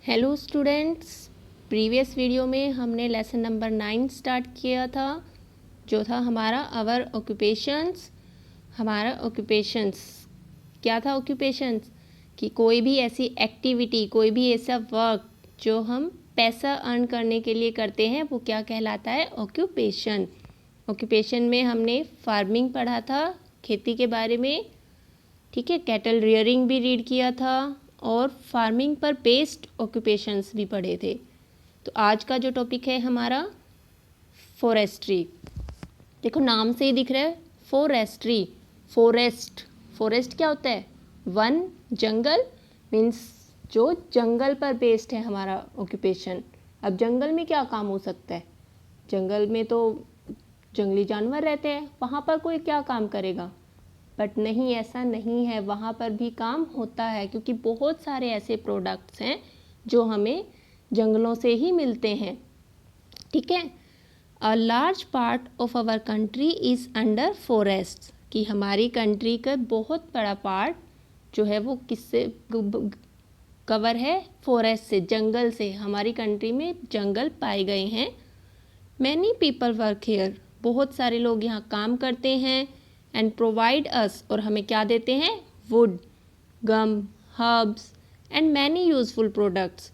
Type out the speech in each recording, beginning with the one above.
Hello students, previous video में हमने lesson number 9 start किया था, जो था हमारा आवर ऑक्यूपेशंस। हमारा ऑक्यूपेशंस क्या था? ऑक्यूपेशंस कि कोई भी ऐसी एक्टिविटी, कोई भी ऐसा वर्क जो हम पैसा अर्न करने के लिए करते हैं, वो क्या कहलाता है? ऑक्यूपेशन। ऑक्यूपेशन में हमने फार्मिंग पढ़ा था, खेती के बारे में, ठीक है। कैटल रियरिंग भी रीड किया था और फार्मिंग पर बेस्ड ऑक्यूपेशंस भी पढ़े थे। तो आज का जो टॉपिक है हमारा फॉरेस्ट्री। देखो नाम से ही दिख रहा है फॉरेस्ट्री। फॉरेस्ट क्या होता है? वन, जंगल, मीन्स जो जंगल पर बेस्ड है हमारा ऑक्यूपेशन। अब जंगल में क्या काम हो सकता है? जंगल में तो जंगली जानवर रहते हैं, वहाँ पर कोई क्या काम करेगा? बट नहीं, ऐसा नहीं है, वहाँ पर भी काम होता है, क्योंकि बहुत सारे ऐसे प्रोडक्ट्स हैं जो हमें जंगलों से ही मिलते हैं, ठीक है। A large part of our country is under forest, कि हमारी कंट्री का बहुत बड़ा पार्ट जो है वो किससे कवर है? फॉरेस्ट से, जंगल से। हमारी कंट्री में जंगल पाए गए हैं। मैनी पीपल वर्क हेयर, बहुत सारे लोग यहाँ काम करते हैं। एंड प्रोवाइड अस, और हमें क्या देते हैं? Wood, gum, herbs and many useful products.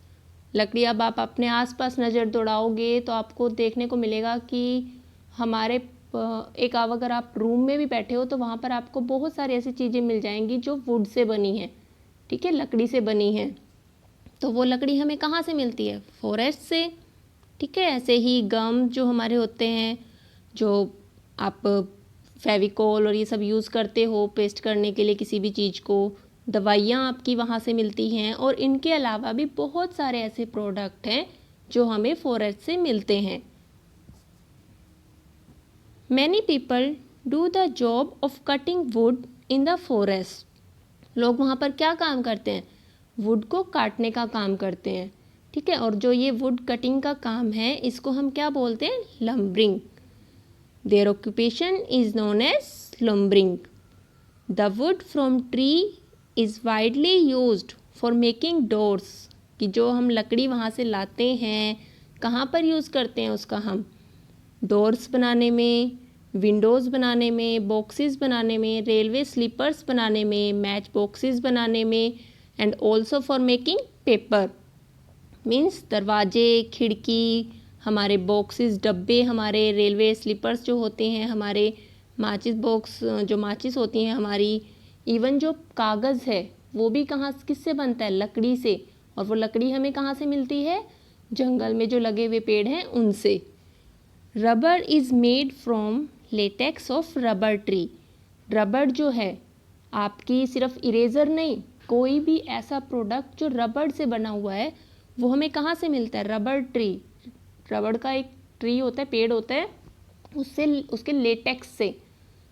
लकड़ी, अब आप अपने आसपास नज़र दौड़ाओगे तो आपको देखने को मिलेगा कि हमारे अगर आप रूम में भी बैठे हो तो वहाँ पर आपको बहुत सारी ऐसी चीज़ें मिल जाएंगी जो वुड से बनी हैं, ठीक है, लकड़ी से बनी हैं। तो वो लकड़ी हमें कहाँ से मिलती है? फॉरेस्ट से, ठीक है। ऐसे ही गम जो हमारे होते हैं, जो आप फेविकोल और ये सब यूज़ करते हो पेस्ट करने के लिए किसी भी चीज़ को, दवाइयाँ आपकी वहाँ से मिलती हैं। और इनके अलावा भी बहुत सारे ऐसे प्रोडक्ट हैं जो हमें फॉरेस्ट से मिलते हैं। Many people do the job of cutting would in the forest. लोग वहाँ पर क्या काम करते हैं? वुड को काटने का काम करते हैं, ठीक है। और जो ये वुड कटिंग का काम है, इसको हम क्या बोलते हैं? Lumbering. Their occupation is known as lumbering. The wood from tree is widely used for making doors, कि जो हम लकड़ी वहाँ से लाते हैं, कहाँ पर यूज़ करते हैं उसका? हम डोर्स बनाने में, विंडोज़ बनाने में, बॉक्सेस बनाने में, रेलवे स्लीपर्स बनाने में, मैच बॉक्सेस बनाने में, and also for making paper. Means दरवाजे, खिड़की, हमारे बॉक्सेस, डब्बे, हमारे रेलवे स्लीपर्स जो होते हैं, हमारे माचिस बॉक्स, जो माचिस होती हैं हमारी, इवन जो कागज़ है वो भी किससे बनता है? लकड़ी से। और वो लकड़ी हमें कहाँ से मिलती है? जंगल में जो लगे हुए पेड़ हैं उनसे। Rubber is made from latex of rubber tree. Rubber जो है आपकी सिर्फ इरेज़र नहीं, कोई भी ऐसा प्रोडक्ट जो रबर से बना हुआ है वो हमें कहाँ से मिलता है? Rubber tree. रबड़ का एक ट्री होता है, पेड़ होता है, उससे, उसके लेटेक्स से।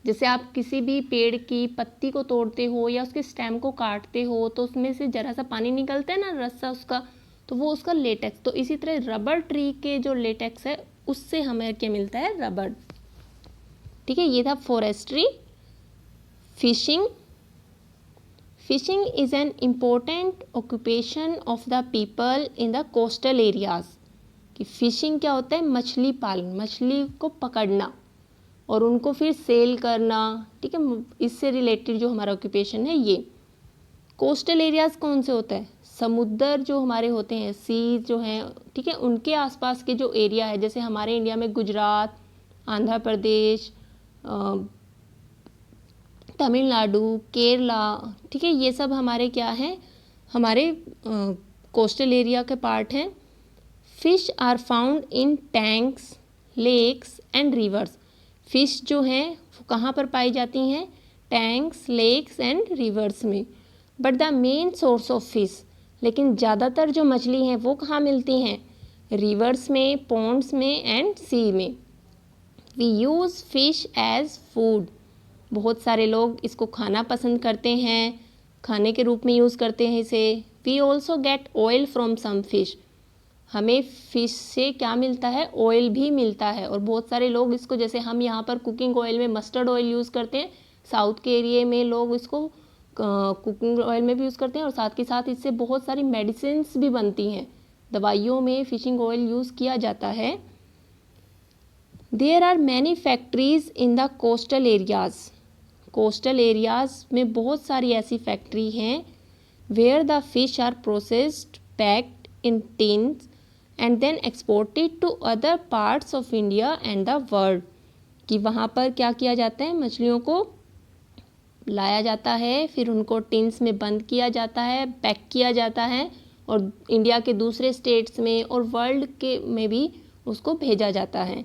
जैसे आप किसी भी पेड़ की पत्ती को तोड़ते हो या उसके स्टेम को काटते हो तो उसमें से जरा सा पानी निकलता है ना, रस्सा उसका, तो वो उसका लेटेक्स। तो इसी तरह रबर ट्री के जो लेटेक्स है उससे हमें क्या मिलता है? रबर, ठीक है। ये था forestry. Fishing. Fishing is an important occupation of the people in the coastal areas. कि फ़िशिंग क्या होता है? मछली पालन, मछली को पकड़ना और उनको फिर सेल करना, ठीक है। इससे रिलेटेड जो हमारा ऑक्यूपेशन है ये। कोस्टल एरियाज़ कौन से होता है? समुद्र जो हमारे होते हैं, सी जो हैं, ठीक है, उनके आसपास के जो एरिया है, जैसे हमारे इंडिया में गुजरात, आंध्र प्रदेश, तमिलनाडु, केरला, ठीक है, ये सब हमारे क्या हैं? हमारे कोस्टल एरिया के पार्ट हैं। Fish are found in tanks, lakes and rivers. Fish जो हैं वो कहाँ पर पाई जाती हैं? टैंक्स, लेक्स एंड रिवर्स में। But the main source of fish, लेकिन ज़्यादातर जो मछली हैं वो कहाँ मिलती हैं? रिवर्स में, पॉन्ड्स में एंड सी में। We use fish as food. बहुत सारे लोग इसको खाना पसंद करते हैं, खाने के रूप में यूज़ करते हैं इसे। We also get oil from some fish. हमें फ़िश से क्या मिलता है? ऑयल भी मिलता है। और बहुत सारे लोग इसको, जैसे हम यहाँ पर कुकिंग ऑयल में मस्टर्ड ऑयल यूज़ करते हैं, साउथ के एरिया में लोग इसको कुकिंग ऑयल में भी यूज़ करते हैं और साथ के साथ इससे बहुत सारी मेडिसिन्स भी बनती हैं। दवाइयों में फिशिंग ऑयल यूज़ किया जाता है। There are many factories in the coastal areas. Coastal areas में बहुत सारी ऐसी फैक्ट्री हैं where the fish are processed, packed in tins and then exported to other parts of India and the world. कि वहाँ पर क्या किया जाता है, मछलियों को लाया जाता है, फिर उनको टिन्स में बंद किया जाता है, पैक किया जाता है और इंडिया के दूसरे स्टेट्स में और वर्ल्ड के में भी उसको भेजा जाता है।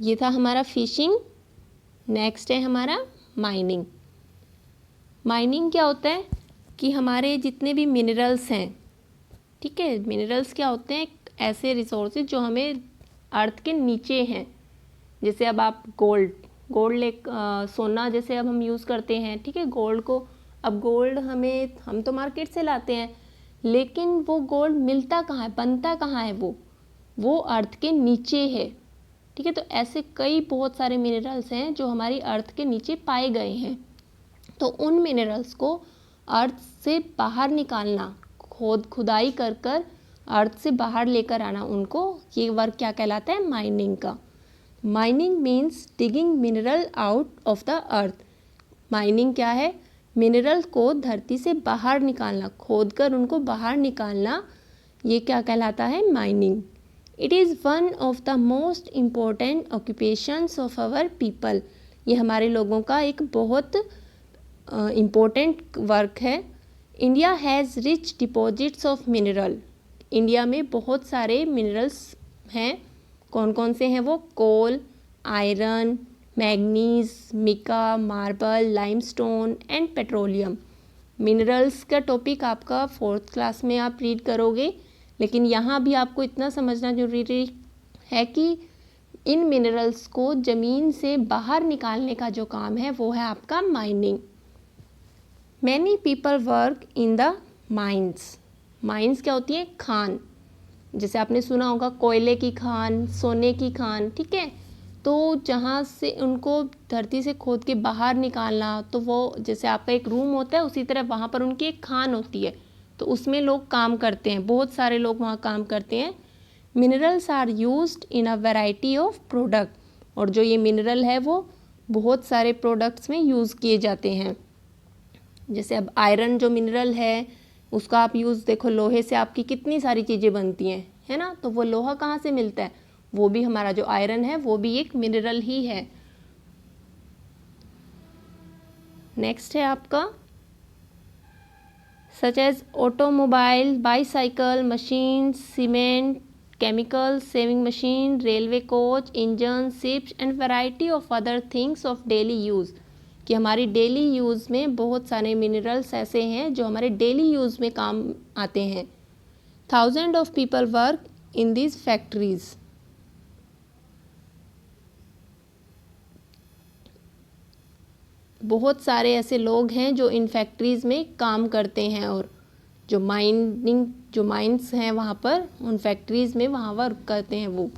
ये था हमारा फिशिंग। नेक्स्ट है हमारा माइनिंग। माइनिंग क्या होता है कि हमारे जितने भी मिनरल्स हैं, ठीक है, मिनरल्स क्या होते हैं, ऐसे रिसोर्सेज जो हमें अर्थ के नीचे हैं। जैसे अब आप गोल्ड सोना जैसे अब हम यूज़ करते हैं, ठीक है, गोल्ड को, अब गोल्ड हम तो मार्केट से लाते हैं, लेकिन वो गोल्ड मिलता कहाँ है, बनता कहाँ है, वो अर्थ के नीचे है, ठीक है। तो ऐसे कई बहुत सारे मिनरल्स हैं जो हमारी अर्थ के नीचे पाए गए हैं। तो उन मिनरल्स को अर्थ से बाहर निकालना, खुदाई कर कर अर्थ से बाहर लेकर आना, उनको ये वर्क क्या कहलाता है, माइनिंग का। Mining means digging mineral out of the earth. Mining क्या है, मिनरल को धरती से बाहर निकालना, खोदकर उनको बाहर निकालना, ये क्या कहलाता है, mining. It is one of the most important occupations of our people. ये हमारे लोगों का एक बहुत इम्पोर्टेंट वर्क है। India has rich deposits of mineral. India में बहुत सारे मिनरल्स हैं। कौन कौन से हैं वो, coal, iron, manganese, mica, marble, limestone and petroleum. Minerals का टॉपिक आपका 4th क्लास में आप रीड करोगे, लेकिन यहाँ भी आपको इतना समझना जरूरी है कि इन मिनरल्स को ज़मीन से बाहर निकालने का जो काम है वो है आपका mining. Many people work in the mines. Mines क्या होती है, खान। जैसे आपने सुना होगा कोयले की खान, सोने की खान, ठीक है। तो जहाँ से उनको धरती से खोद के बाहर निकालना, तो वो जैसे आपका एक रूम होता है, उसी तरह वहाँ पर उनकी एक खान होती है, तो उसमें लोग काम करते हैं, बहुत सारे लोग वहाँ काम करते हैं। Minerals are used in a variety of product. और जो ये मिनरल है वो बहुत सारे प्रोडक्ट्स में यूज़ किए जाते हैं। जैसे अब आयरन जो मिनरल है उसका आप यूज़ देखो, लोहे से आपकी कितनी सारी चीज़ें बनती हैं, है ना। तो वो लोहा कहाँ से मिलता है, वो भी हमारा जो आयरन है वो भी एक मिनरल ही है। नेक्स्ट है आपका such as automobile, bicycle, machine, cement, chemical, sewing machine, railway coach, engine, ships and variety of other things of daily use. कि हमारी डेली यूज़ में बहुत सारे मिनरल्स ऐसे हैं जो हमारे डेली यूज़ में काम आते हैं। Thousand of people work in these factories. बहुत सारे ऐसे लोग हैं जो इन फैक्ट्रीज़ में काम करते हैं और जो माइंस हैं वहाँ पर, उन फैक्ट्रीज़ में वहाँ वर्क करते हैं वो।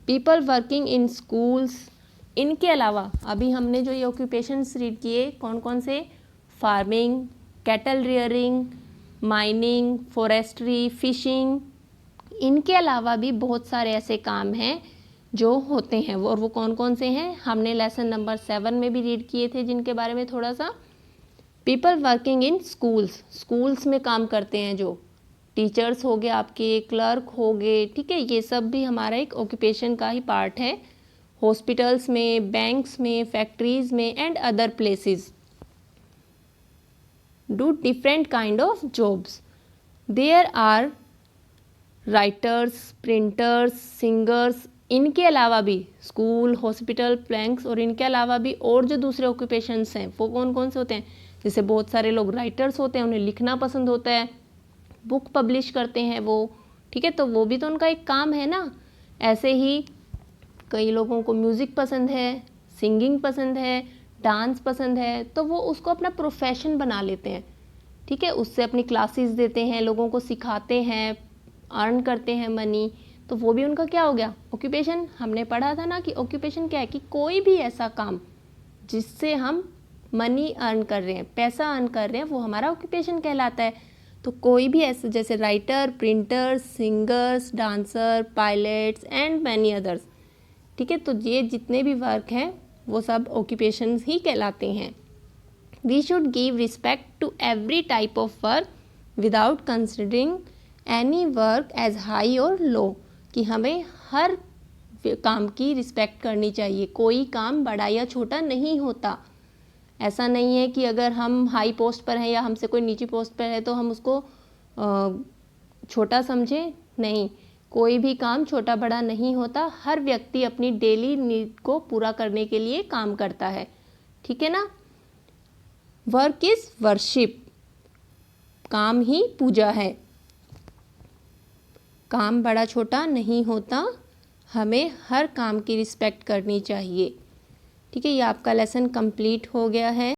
People working in schools. इनके अलावा अभी हमने जो ये ऑक्यूपेशंस रीड किए, कौन कौन से, farming, cattle rearing, mining, forestry, fishing, इनके अलावा भी बहुत सारे ऐसे काम हैं जो होते हैं और वो कौन कौन से हैं, हमने लेसन नंबर 7 में भी रीड किए थे, जिनके बारे में थोड़ा सा। People working in schools, schools में काम करते हैं, जो टीचर्स हो गए आपके, क्लर्क हो गए, ठीक है, ये सब भी हमारा एक ऑक्यूपेशन का ही पार्ट है। हॉस्पिटल्स में, बैंक्स में, फैक्ट्रीज में and other places do different kind of jobs. There are writers, printers, singers. इनके अलावा भी स्कूल, हॉस्पिटल, बैंक्स और इनके अलावा भी और जो दूसरे ऑक्यूपेशंस हैं वो कौन कौन से होते हैं। जैसे बहुत सारे लोग राइटर्स होते हैं, उन्हें लिखना पसंद होता है, बुक पब्लिश करते हैं वो, ठीक है, तो वो भी तो उनका एक काम है ना। ऐसे ही कई लोगों को म्यूज़िक पसंद है, सिंगिंग पसंद है, डांस पसंद है, तो वो उसको अपना प्रोफेशन बना लेते हैं, ठीक है, उससे अपनी क्लासेस देते हैं, लोगों को सिखाते हैं, अर्न करते हैं मनी, तो वो भी उनका क्या हो गया, ऑक्यूपेशन। हमने पढ़ा था ना कि ऑक्यूपेशन क्या है, कि कोई भी ऐसा काम जिससे हम मनी अर्न कर रहे हैं, पैसा अर्न कर रहे हैं, वो हमारा ऑक्यूपेशन कहलाता है। तो कोई भी ऐसे जैसे writer, printers, singers, dancer, pilots and many others, ठीक है। तो ये जितने भी वर्क हैं वो सब ऑक्यूपेशंस ही कहलाते हैं। We should give respect to every type of work without considering any work as high or low, कि हमें हर काम की रिस्पेक्ट करनी चाहिए। कोई काम बड़ा या छोटा नहीं होता। ऐसा नहीं है कि अगर हम हाई पोस्ट पर हैं या हमसे कोई नीची पोस्ट पर है तो हम उसको छोटा समझें, नहीं। कोई भी काम छोटा बड़ा नहीं होता। हर व्यक्ति अपनी डेली नीड को पूरा करने के लिए काम करता है, ठीक है ना। वर्क इज वर्शिप, काम ही पूजा है। काम बड़ा छोटा नहीं होता, हमें हर काम की रिस्पेक्ट करनी चाहिए, ठीक है। ये आपका लेसन कंप्लीट हो गया है।